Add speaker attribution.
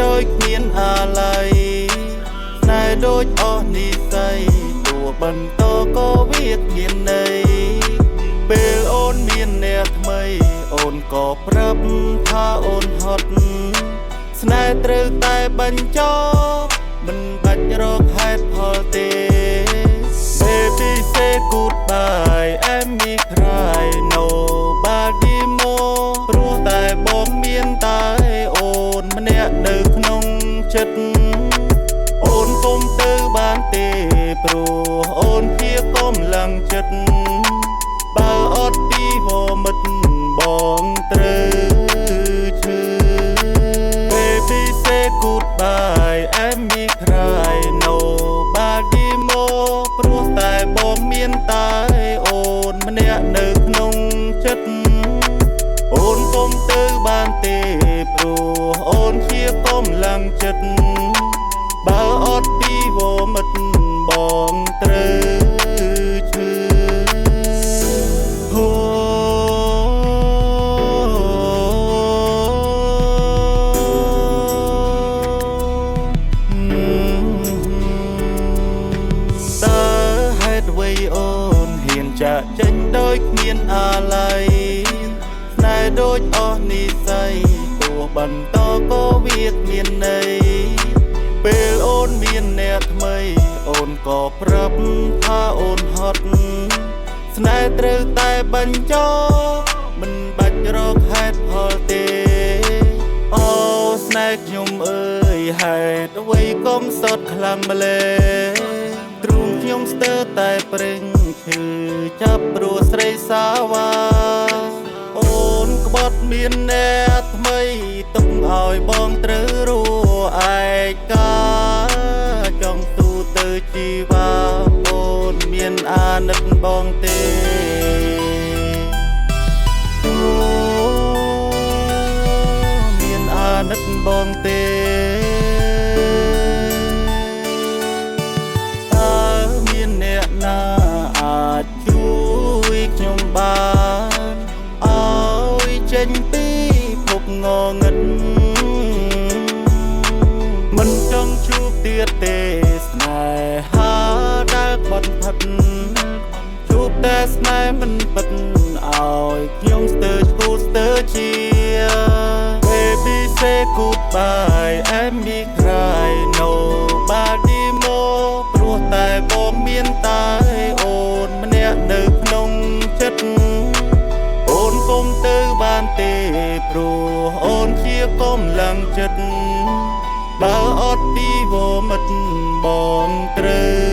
Speaker 1: ដោយគ្មានអាល័យស្នេហ៍ដូចអស់និស្ស័យតួបន្តក៏វាគ្មានន័យពេលអូនមានអ្នកថ្មីអូនក៏ប្រាប់ថាអូនហត់ស្នេហ៍ត្រូវតែបញ្ចប់មិនបាច់រកហេតុផលទេ Baby say goodbye and me cry nobody more ព្រោះតែបងមានតែអូនម្នាក់នៅក្នុងចិត្តអូនគុំទៅបានទេព្រោះអូនជាកម្លាំងចិត្តបើអត់ពីវមិត្តបងត្រូវឈឺ Baby say goodbye and me cry nobody more ព្រោះតែបងមានតែអូនម្នាក់នៅក្នុងចិត្តអូនគុំទៅបានទេព្រោះអូនជាកម្លាំងចិត្តបើអត់ពីវមិត្តបងត្រូវឈឺអូនហ៊ានចាក់ចេញដោយគ្មានអាល័យស្នេហ៍ដូចអស់និស្ស័យទោះបន្តក៏វាគ្មានន័យពេលអូនមានអ្នកថ្មីអូនក៏ប្រាប់ថាអូនហត់ស្នេហ៍ត្រូវតែបញ្ចប់មិនបាច់រកហេតុផលទេអូស្នេហ៍ខ្ញុំអើយហេតុអ្វីកុំសត់ខ្លាំងម្ល៉េះទ្រូងខ្ញុំស្ទើរតែព្រេងឈឺចាប់ព្រោះស្រីសាវ៉ាអូនក្បត់មានអ្នកថ្មីទុកឲ្យបងត្រូវរួឯកាចង់ទូទៅជីវ៉ាអូនមានអាណិតបងទេអូមានអាណិតបងទេអាចជួយខ្ញុំបានឲ្យចេញពីភពងងឹតមិនចង់ជួបទៀតទេស្នេហាដែលបាត់ផិតជួបតែស្នេហ៍មិនពិតឲ្យខ្ញុំស្ទើរឈួតស្ទើរជា Baby say goodbye and me cry nobody more ព្រោះតែបងមានតែអូនម្នាក់នៅក្នុងចិត្តអូនគុំទៅបានទេព្រោះអូនជាកម្លាំងចិត្តបើអត់ពីវមិត្តបងត្រូវ